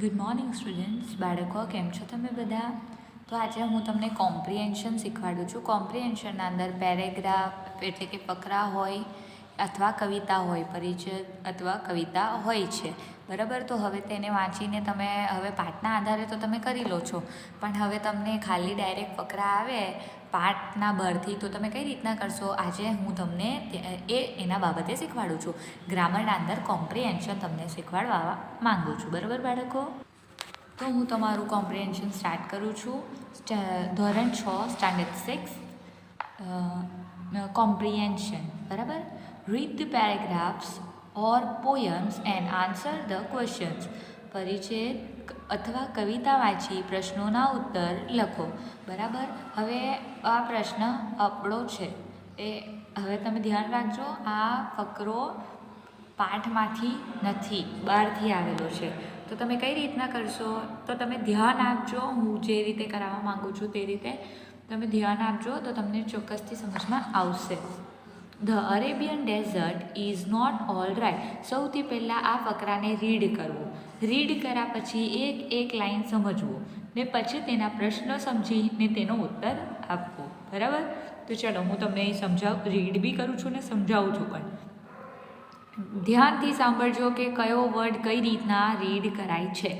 Good morning students. બાળકો કેમ છો તમે બધા? તો આજે હું તમને કોમ્પ્રિહેન્શન શીખવાડું છું. કોમ્પ્રિહેન્શનના અંદર પેરેગ્રાફ એટલે કે ફકરા હોય અથવા કવિતા હોય, પરિચય અથવા કવિતા હોય છે, બરાબર. તો હવે તેને વાંચીને તમે હવે પાઠના આધારે તો તમે કરી લો છો, પણ હવે તમને ખાલી ડાયરેક્ટ ફકરા આવે પાઠના બહારથી તો તમે કઈ રીતના કરશો? આજે હું તમને એના બાબતે શીખવાડું છું. ગ્રામરના અંદર કોમ્પ્રિહેન્શન તમને શીખવાડવા માંગુ છું, બરાબર બાળકો? તો હું તમારું કોમ્પ્રિહેન્શન સ્ટાર્ટ કરું છું. ધોરણ 6 સ્ટાન્ડર્ડ 6 કોમ્પ્રિહેન્શન, બરાબર. Read the paragraphs or poems and answer the questions. પરિચય અથવા કવિતા વાંચી પ્રશ્નોના ઉત્તર લખો, બરાબર. હવે આ પ્રશ્ન આપણો છે એ હવે તમે ધ્યાન રાખજો, આ ફકરો પાઠમાંથી નથી, બહારથી આવેલો છે. તો તમે કઈ રીતના કરશો? તો તમે ધ્યાન આપજો, હું જે રીતે કરાવવા માગું છું તે રીતે તમે ધ્યાન આપજો તો તમને ચોક્કસથી સમજમાં આવશે. The Arabian desert is not all right. સૌથી પહેલાં આ ફકરાને રીડ કરવું. રીડ કર્યા પછી એક લાઈન સમજવું ને પછી તેના પ્રશ્ન સમજીને તેનો ઉત્તર આપવો, બરાબર. તો ચલો હું તમને રીડ બી કરું છું ને સમજાવું છું પણ. ધ્યાનથી સાંભળજો કે કયો વર્ડ કઈ રીતના રીડ કરાય છે.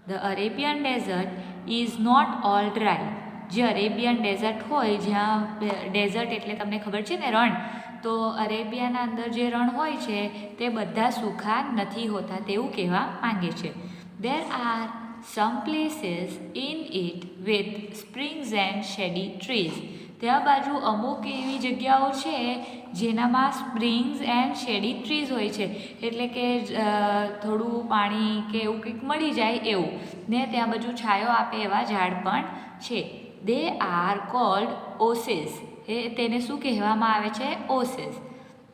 The Arabian desert is not all dry. જે અરેબિયન ડેઝર્ટ હોય, જ્યાં ડેઝર્ટ એટલે તમને ખબર છે ને રણ, તો અરેબિયાના અંદર જે રણ હોય છે તે બધા સૂખા નથી હોતા તેવું કહેવા માંગે છે. There are some places in it with springs and shady trees. ત્યાં બાજુ અમુક એવી જગ્યાઓ છે જેનામાં સ્પ્રિંગ્સ એન્ડ શેડી ટ્રીઝ હોય છે, એટલે કે થોડું પાણી કે એવું કંઈક મળી જાય એવું, ને ત્યાં બાજુ છાયો આપે એવા ઝાડ પણ છે. They are called oasis. તેને શું કહેવામાં આવે છે? Oasis.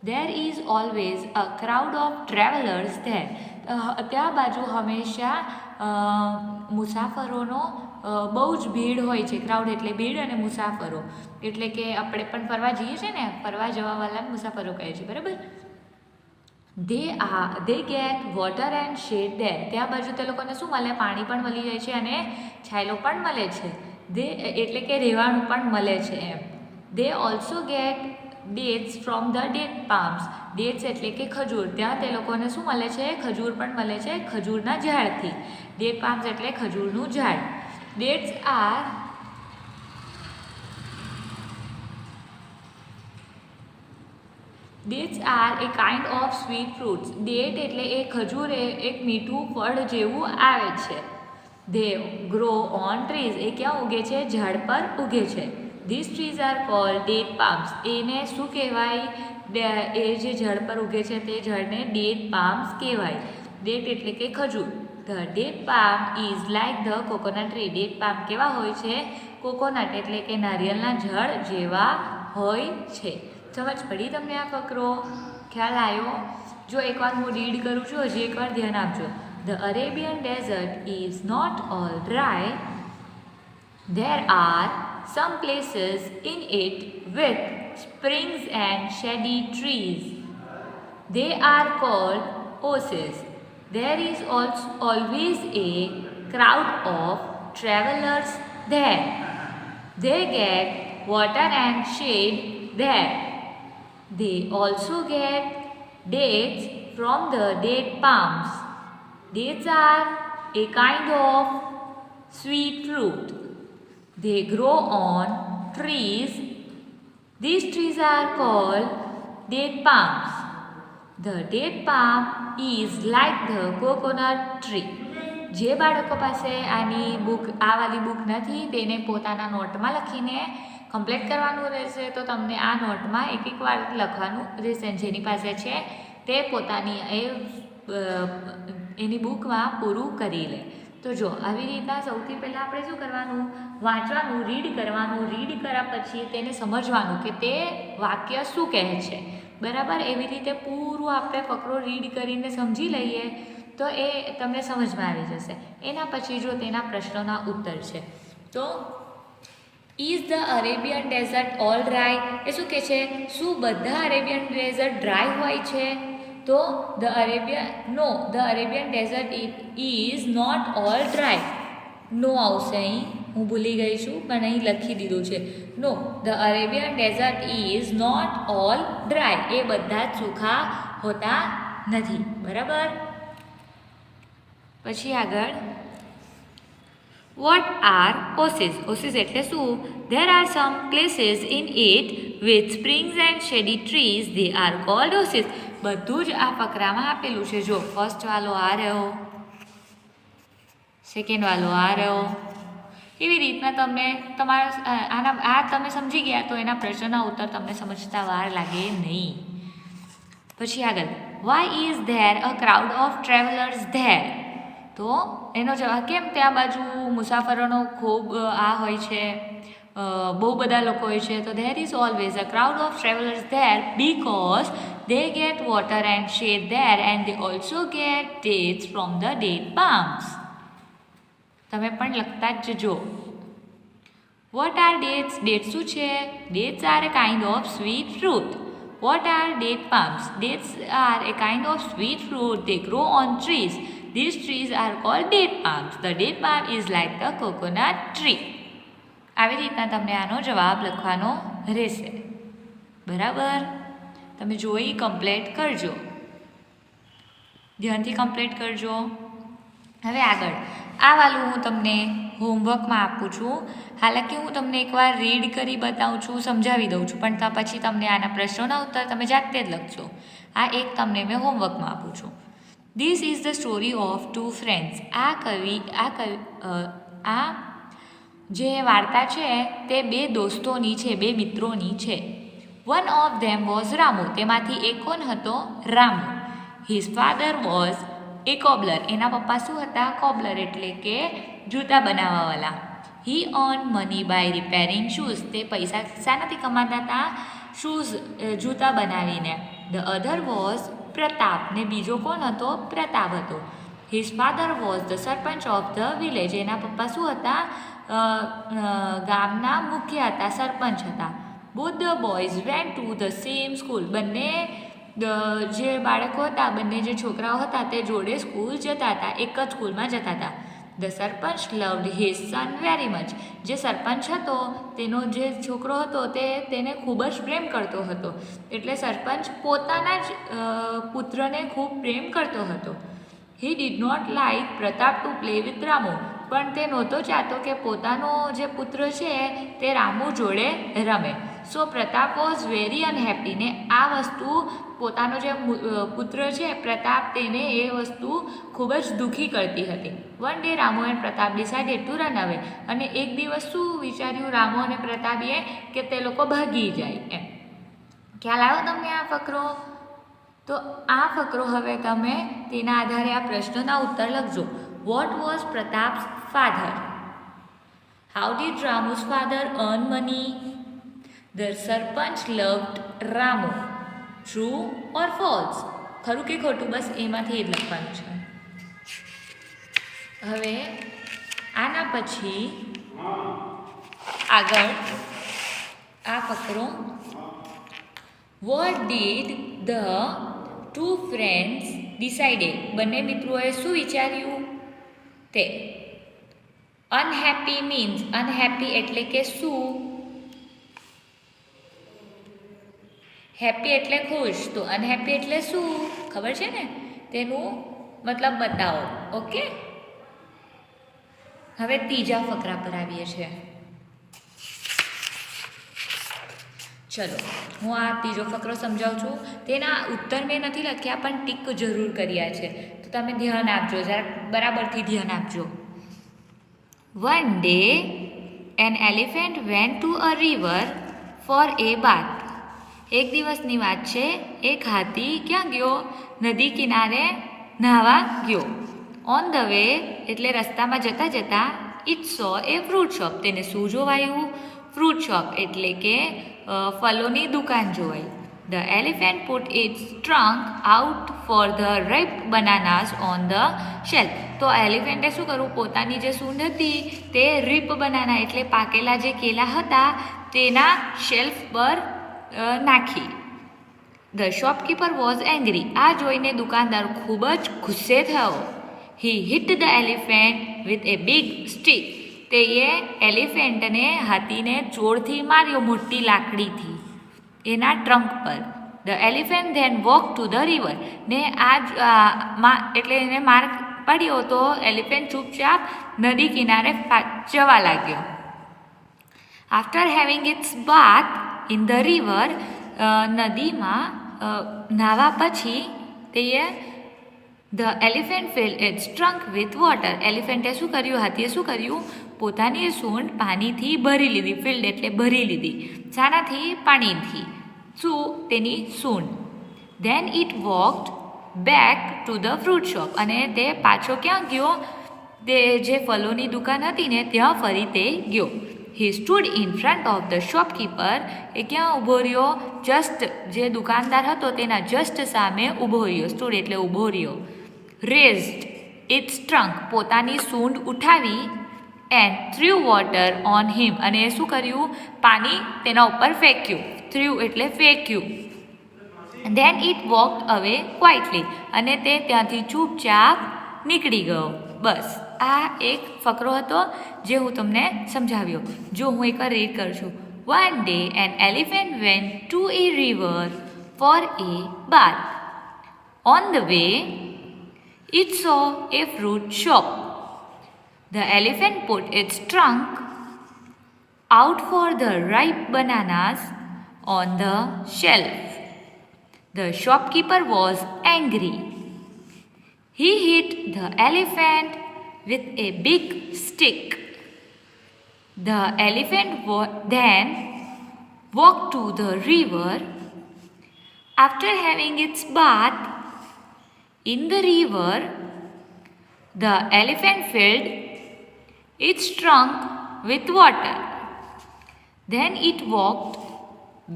There is always a crowd of travellers there. ત્યાં બાજુ હંમેશા મુસાફરોનો બહુ જ ભીડ હોય છે. ક્રાઉડ એટલે ભીડ અને મુસાફરો એટલે કે આપણે પણ ફરવા જઈએ છીએ ને, ફરવા જવાવાળા મુસાફરો કહે છે, બરાબર. દે get water and shade there. ત્યાં બાજુ તે લોકોને શું મળે? પાણી પણ મળી જાય છે અને છાયલો પણ મળે છે. એટલે કે રહેવાનું પણ મળે છે એમ. They also get dates from the date palms. Dates એટલે કે ખજૂર. ત્યાં તે લોકોને શું મળે છે? ખજૂર પણ મળે છે ખજૂરના ઝાડથી. ડેટ પામ્સ એટલે ખજૂરનું ઝાડ. Dates are a kind of sweet fruits. Date એટલે એ ખજૂર એક મીઠું ફળ જેવું આવે છે. They grow on trees. એ ક્યાં ઉગે છે? ઝાડ પર ઉગે છે. These trees are called date palms. એને શું કહેવાય? એ જે ઝાડ પર ઉગે છે તે ઝાડને date palms કહેવાય. Date એટલે કે ખજૂર. The date palm is like the coconut tree. Date palm કેવા હોય છે? કોકોનટ એટલે કે નારિયેળના ઝાડ જેવા હોય છે. સમજ પડી તમને આ ફકરો? ખ્યાલ આવ્યો? જો એકવાર હું રીડ કરું છું, હજી એકવાર ધ્યાન આપજો. The Arabian desert is not all dry. There are some places in it with springs and shady trees. They are called oases. There is also always a crowd of travelers there. They get water and shade there. They also get dates from the date palms. Dates are a kind of sweet fruit. They grow on trees. These trees are called date palms. The date palm is like the coconut tree. જે બાળકો પાસે આ વાલી book નથી તેને પોતાના નોટમાં લખીને કમ્પ્લીટ કરવાનું રહેશે. તો તમને આ નોટમાં એક વાર લખવાનું રહેશે. જેની પાસે છે તે પોતાની એની બુકમાં પૂરું કરી લે. તો જો આવી રીતના સૌથી પહેલાં આપણે શું કરવાનું? વાંચવાનું, રીડ કરવાનું. રીડ કર્યા પછી તેને સમજવાનું કે તે વાક્ય શું કહે છે, બરાબર. એવી રીતે પૂરું આપણે ફકરો રીડ કરીને સમજી લઈએ તો એ તમને સમજમાં આવી જશે. એના પછી જો તેના પ્રશ્નોના ઉત્તર છે તો is the Arabian desert all dry. એ શું કહે છે? શું બધા અરેબિયન ડેઝર્ટ ડ્રાય હોય છે? તો the Arabian desert is not all dry. No આવશે અહીં, હું ભૂલી ગઈ છું પણ અહીં લખી દીધું છે. No, the Arabian desert is not all dry. એ બધા જ સૂખા હોતા નથી. બરાબર. પછી આગળ, વોટ આર ઓસિસ? ઓસિસ એટલે શું? There are some places in it with springs and shady trees, they are called oasis. બધું જ આ ફકરામાં આપેલું છે. જો ફર્સ્ટ વાળો આ રહ્યો, સેકન્ડ વાળો આ રહ્યો. એવી રીતના તમને તમારા આ તમે સમજી ગયા તો એના પ્રશ્નના ઉત્તર તમને સમજતા વાર લાગે નહીં. પછી આગળ, why is there a crowd of travellers there? તો એનો જવાબ, કેમ ત્યાં બાજુ મુસાફરોનો ખૂબ આ હોય છે, બહુ બધા લોકો હોય છે. તો there is always a crowd of travellers there because they get water and shade there and they also get dates from the date palms. તમે પણ લખતા જ જજો. What are dates? ડેટ્સ શું છે? Dates are a kind of sweet fruit. What are date palms? Dates are a kind of sweet fruit. They grow on trees. These trees are called date palms. The date palm is like the coconut tree. આવી રીતના તમને આનો જવાબ લખવાનો રહેશે. બરાબર. તમે જોઈ કમ્પ્લીટ કરજો, ધ્યાનથી કમ્પ્લીટ કરજો. હવે આગળ આ વાળું હું તમને હોમવર્કમાં આપું છું. હાલાકી હું તમને એકવાર રીડ કરી બતાવું છું, સમજાવી દઉં છું, પણ પછી તમને આના પ્રશ્નોના ઉત્તર તમે જાતે જ લખજો. આ એક તમને મેં હોમવર્કમાં આપું છું. This is the story of two friends. આ જે વાર્તા છે તે બે દોસ્તોની છે, બે મિત્રોની છે. One of them was Ramu. તેમાંથી એક કોણ હતો? Ramu. His father was a cobbler. એના પપ્પા શું હતા? કોબલર એટલે કે જૂતા બનાવવાવાળા. He earn money by repairing shoes. તે પૈસા શાનાથી કમાતા હતા? શૂઝ, જૂતા બનાવીને. The other was Pratap. ને બીજો કોણ હતો? પ્રતાપ હતો. His father was the sarpanch of the village. એના પપ્પા શું હતા? ગામના મુખ્ય હતા, સરપંચ હતા. Both the boys went to the same school. બંને જે બાળકો હતા, બંને જે છોકરાઓ હતા તે જોડે સ્કૂલ જતા હતા, એક જ સ્કૂલમાં જતા હતા. The sarpanch loved his son very much. જે સરપંચ હતો તેનો જે છોકરો હતો તેને ખૂબ જ પ્રેમ કરતો હતો. એટલે સરપંચ પોતાના જ પુત્રને ખૂબ પ્રેમ કરતો હતો. He did not like Pratap to play with Ramu. પણ તે નહોતો ચાહતો કે પોતાનો જે પુત્ર છે તે રામુ જોડે રમે. સો પ્રતાપ વોઝ વેરી અનહેપી. ને આ વસ્તુ પોતાનો જે પુત્ર છે પ્રતાપ, તેને એ વસ્તુ ખૂબ જ દુઃખી કરતી હતી. One day Ramu and Pratap decided to run અવે. અને એક દિવસ શું વિચાર્યું રામુ અને પ્રતાપે? કે તે લોકો ભાગી જાય એમ. ખ્યાલ આવ્યો તમને આ ફકરો? તો આ ફકરો હવે તમે તેના આધારે આ પ્રશ્નોના ઉત્તર લખજો. What was Pratap's father? How did Ramu's father earn money? The sarpanch loved Ramu. True or false? ખરું કે ખોટું? બસ એમાંથી જ લખવાનું છે. હવે આના પછી આગળ આ ફકરો, what did the two friends decided? બંને મિત્રોએ શું વિચાર્યું? તે અનહેપી મીન્સ, અનહેપી એટલે કે શું? હેપી એટલે ખુશ, તો અનહેપી એટલે શું? ખબર છે ને? તેનું મતલબ બતાવો. ઓકે, હવે ત્રીજા ફકરા પર આવીએ છીએ. ચલો, હું આ ત્રીજો ફકરો સમજાવું છું. તેના ઉત્તર મેં નથી લખ્યા, પણ ટીક જરૂર કર્યા છે. તો તમે ધ્યાન આપજો, જરા બરાબરથી ધ્યાન આપજો. One day an elephant went to a river for a bath. એક દિવસની વાત છે, એક હાથી ક્યાં ગયો? નદી કિનારે નહાવા ગયો. ઓન ધ વે એટલે રસ્તામાં જતાં જતાં it so A fruit shop. તેને શું જોવાયું? ફ્રૂટ શોપ એટલે કે ફલોની દુકાન જોવાઈ. The elephant put its trunk out for the ripe bananas on the shelf. તો એલિફન્ટે શું કરવું? પોતાની જે સૂંઢ હતી તે રીપ બનાના એટલે પાકેલા જે કેલા હતા તેના શેલ્ફ પર નાખી. The shopkeeper was angry. આ જોઈને દુકાનદાર ખૂબ જ ગુસ્સે થયો. He hit the elephant with a big stick. તે એલિફેન્ટને હાથીને જોરથી માર્યો મોટી લાકડીથી એના ટ્રંક પર. The elephant then walk to the river. ને એટલે એને માર પડ્યો તો એલિફન્ટ ચૂપચાપ નદી કિનારે જવા લાગ્યો. After having its bath in the river, નદીમાં નાહવા પછી તે the elephant filled its trunk with water. એલિફન્ટે શું કર્યું, હાથીએ શું કર્યું, પોતાની સૂંઢ પાણીથી ભરી લીધી. ફિલ્ડ એટલે ભરી લીધી. શાનાથી? પાણીથી. શું? તેની સૂંઢ. Then it walked back to the fruit shop. અને તે પાછો ક્યાં ગયો? તે જે ફલોની દુકાન હતી ને ત્યાં ફરી તે ગયો. He stood in front of the shopkeeper. એ ક્યાં ઊભો રહ્યો? જસ્ટ જે દુકાનદાર હતો તેના જસ્ટ સામે ઊભો રહ્યો. સ્ટૂડ એટલે ઊભો રહ્યો. રેઝડ ઇટ્સ ટ્રંક. પોતાની સૂંઢ ઉઠાવી. એન્ડ થ્રુ વોટર ઓન હિમ. અને શું કર્યું? પાણી તેના ઉપર ફેંક્યું. થ્રુ એટલે ફેંક્યું. ધેન ઇટ વોકડ અવે ક્વાઇટલી. અને તે ત્યાંથી ચૂપચાપ નીકળી ગયો. બસ આ એક ફકરો હતો જે હું તમને સમજાવ્યો. જો હું એકવાર રીડ કરું છું. One day an elephant went to a river for a bath. On the way it saw a fruit shop. The elephant put its trunk out for the ripe bananas on the shelf. The shopkeeper was angry. He hit the elephant with a big stick. The elephant then walked to the river. After having its bath in the river, the elephant filled its trunk with water. Then it walked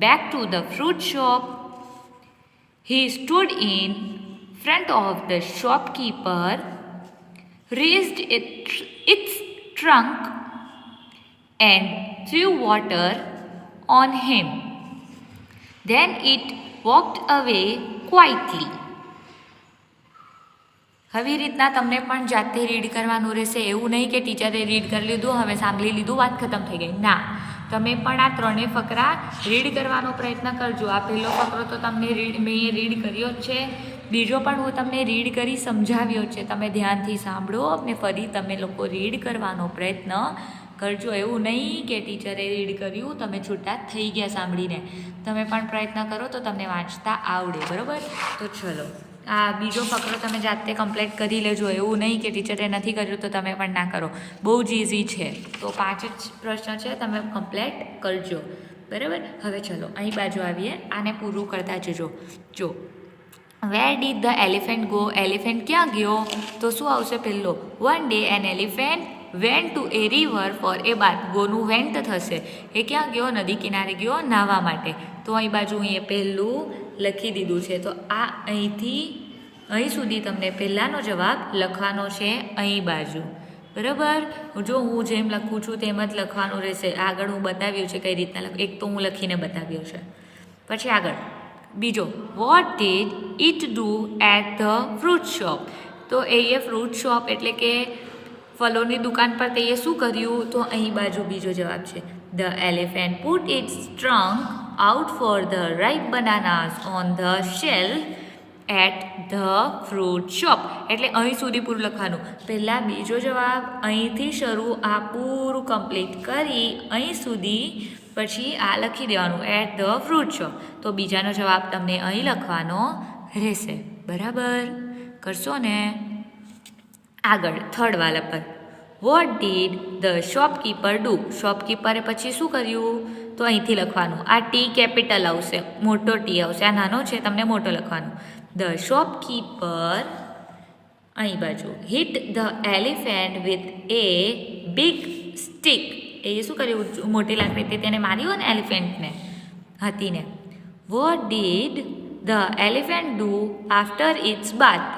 back to the fruit shop. He stood in front of the shopkeeper, raised its trunk, and threw water on him. Then it walked away quietly. હવે રીતના તમને પણ જાતે read કરવાનું રહેશે. એવું નહીં કે ટીચરે રીડ કરી લીધું, હવે સાંભળી લીધું, વાત ખતમ થઈ ગઈ. ના, તમે પણ આ ત્રણેય ફકરા રીડ કરવાનો પ્રયત્ન કરજો. આ પહેલો ફકરો તો તમને મેં રીડ કર્યો જ છે. બીજો પણ હું તમને રીડ કરી સમજાવ્યો છે. તમે ધ્યાનથી સાંભળો અને ફરી તમે લોકો રીડ કરવાનો પ્રયત્ન કરજો. એવું નહીં કે ટીચરે રીડ કર્યું, તમે છૂટા થઈ ગયા સાંભળીને. તમે પણ પ્રયત્ન કરો તો તમને વાંચતા આવડે. બરાબર? તો ચલો, આ બીજો ફકરો તમે જાતે કમ્પ્લીટ કરી લેજો. એવું નહીં કે ટીચરે નથી કર્યું તો તમે પણ ના કરો. બહુ જ ઇઝી છે. તો 5 જ પ્રશ્ન છે, તમે કમ્પ્લીટ કરજો. બરાબર? હવે ચલો અહીં બાજુ આવીએ. આને પૂરું કરતા જજો. જો where did the elephant go. Elephant ક્યાં ગયો? તો શું આવશે પહેલો? One day an elephant went to a river for a bath. ગોનું વેન્ટ થશે. એ ક્યાં ગયો? નદી કિનારે ગયો નાહવા માટે. તો અહીં બાજુ અહીંયા પહેલું લખી દીધું છે. તો આ અહીંથી અહીં સુધી તમને પહેલાંનો જવાબ લખવાનો છે અહીં બાજુ. બરાબર? જો હું જેમ લખું છું તેમ જ લખવાનું રહેશે. આગળ હું બતાવ્યું છે કઈ રીતના લખ. એક તો હું લખીને બતાવ્યો છે. પછી આગળ બીજો, what did it do at the fruit shop. તો એ ફ્રૂટ શોપ એટલે કે ફલોની દુકાન પર તે શું કર્યું? તો અહીં બાજુ બીજો જવાબ છે. The elephant put its trunk out for the ripe bananas on the shelf at the fruit shop. એટલે અહીં સુધી પૂરું લખવાનું. પહેલાં બીજો જવાબ અહીંથી શરૂ આ પૂરું કમ્પ્લીટ કરી અહીં સુધી પછી આ લખી દેવાનું એટ ધ ફ્રૂટ શોપ. તો બીજાનો જવાબ તમને અહીં લખવાનો રહેશે. બરાબર? કરશો ને? આગળ થર્ડ વાલા પર what did the shopkeeper do. શોપકીપરે પછી શું કર્યું? તો અહીંથી લખવાનું. આ ટી કેપિટલ આવશે, મોટો ટી આવશે. આ નાનો છે, તમને મોટો લખવાનું. ધ શોપકીપર અહીં બાજુ hit the elephant with a big stick. એ શું કર્યું? મોટી લાકડીથી તેને માર્યું ને એલિફન્ટને, હાથીને. What did the elephant do after its bath.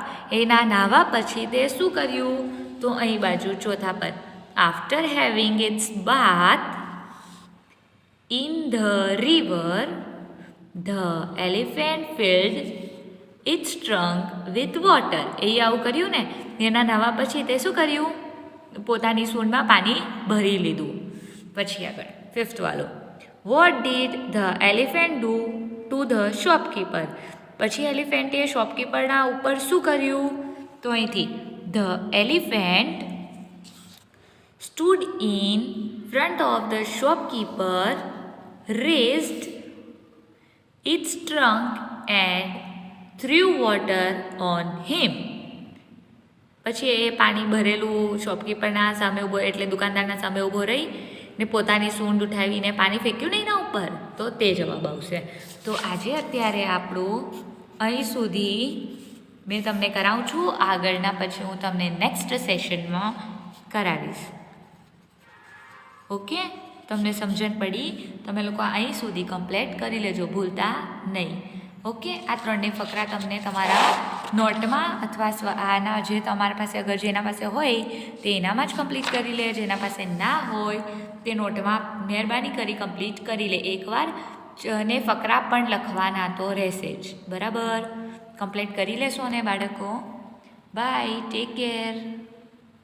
એના નાહવા પછી તે શું કર્યું? તો અહીં બાજુ ચોથા પર after having its bath in the river, the elephant filled its trunk with water. એ આવું કર્યું ને, એના નાવા પછી તે શું કર્યું? પોતાની સૂંઢમાં પાણી ભરી લીધું. પછી આગળ 5th વાળો, what did the elephant do to the shopkeeper. પછી એલિફન્ટે શોપકીપરના ઉપર શું કર્યું? તો અહીંથી the elephant stood in front of the shopkeeper, raised its trunk and threw water on him. પછી એ પાણી ભરેલું શોપકીપરના સામે ઊભો, એટલે દુકાનદારના સામે ઊભો રહી ને પોતાની સૂંઢ ઉઠાવીને પાણી ફેંક્યું નહીં એના ઉપર, તો તે જવાબ આવશે. તો આજે અત્યારે આપણું અહીં સુધી મેં તમને કરાવું છું. આગળના પછી હું તમને નેક્સ્ટ સેશનમાં કરાવીશ. ઓકે, તમને સમજણ પડી? તમે લોકો અહીં સુધી કમ્પ્લીટ કરી લેજો, ભૂલતા નહીં. ઓકે, આ 3 ફકરા તમને તમારા નોટમાં અથવા આના જે તમારા પાસે અગર જેના પાસે હોય તે એનામાં જ કમ્પ્લીટ કરી લે. જેના પાસે ના હોય તે નોટમાં મહેરબાની કરી કમ્પ્લીટ કરી લે એકવાર, અને ફકરા પણ લખવાના તો રહેશે જ. બરાબર, કમ્પ્લીટ કરી લેશો ને બાળકો? Bye, take care.